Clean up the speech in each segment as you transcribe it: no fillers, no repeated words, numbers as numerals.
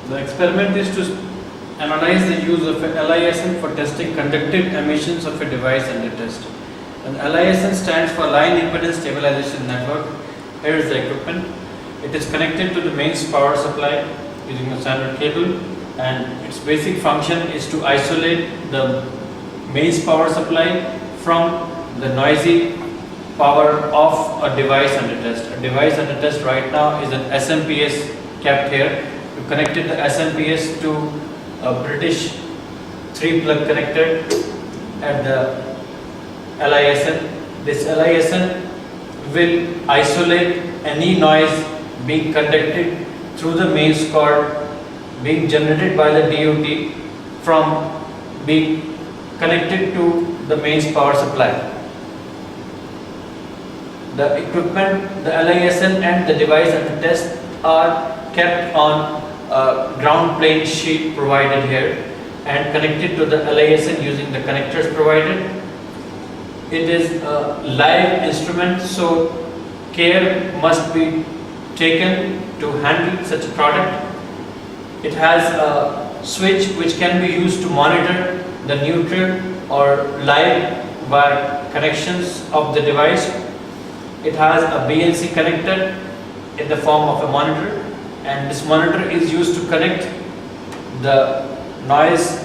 The experiment is to analyze the use of a LISN for testing conductive emissions of a device under test. And LISN stands for Line Impedance Stabilization Network. Here is the equipment. It is connected to the mains power supply using a standard cable, and its basic function is to isolate the mains power supply from the noisy power of a device under test. A device under test right now is an SMPS kept here. We connected the SMPS to a British 3-plug connector at the LISN. This LISN will isolate any noise being conducted through the mains cord being generated by the DUT from being connected to the mains power supply. The equipment, the LISN and the device under test are kept on a ground plane sheet provided here and connected to the LISN using the connectors provided. It is a live instrument, so care must be taken to handle such a product. It has a switch which can be used to monitor the neutral or live wire connections of the device. It has a BNC connector in the form of a monitor, and this monitor is used to connect the noise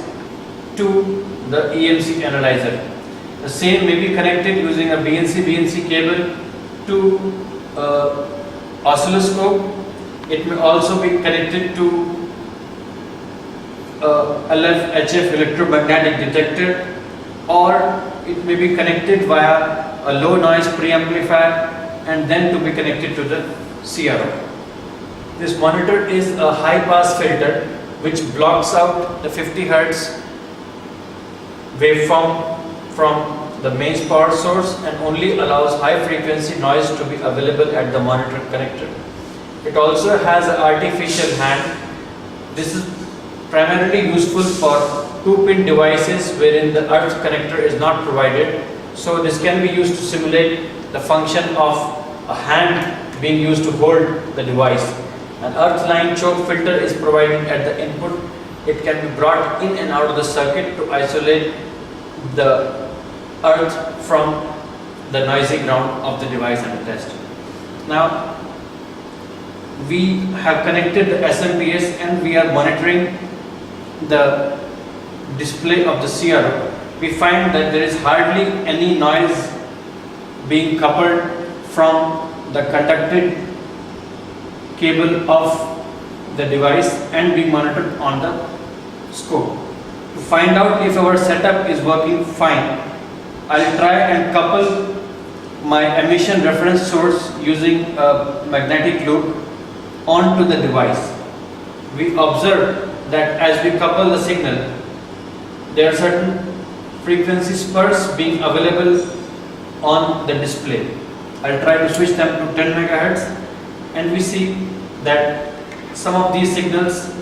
to the EMC analyzer. The same may be connected using a BNC cable to oscilloscope. It may also be connected to LF-HF electromagnetic detector, or it may be connected via a low noise preamplifier and then to be connected to the CRO. This monitor is a high pass filter which blocks out the 50 Hz waveform from the mains power source and only allows high frequency noise to be available at the monitor connector. It also has an artificial hand. This is primarily useful for 2-pin devices wherein the earth connector is not provided. So this can be used to simulate the function of a hand being used to hold the device. An earth line choke filter is provided at the input. It can be brought in and out of the circuit to isolate the earth from the noisy ground of the device under test. Now we have connected the SMPS and we are monitoring the display of the CRO. We find that there is hardly any noise being coupled from the conducted cable of the device and being monitored on the scope. To find out if our setup is working fine, I'll try and couple my emission reference source using a magnetic loop onto the device. We observe that as we couple the signal, there are certain frequency spurs being available on the display. I'll try to switch them to 10 MHz, and we see that some of these signals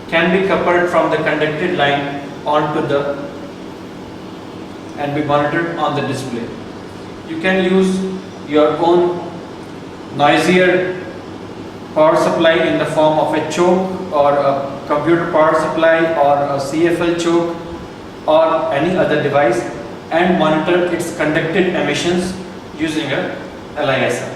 can be coupled from the conducted line onto the and be monitored on the display. You can use your own noisier power supply in the form of a choke or a computer power supply or a CFL choke or any other device and monitor its conducted emissions using a LISN.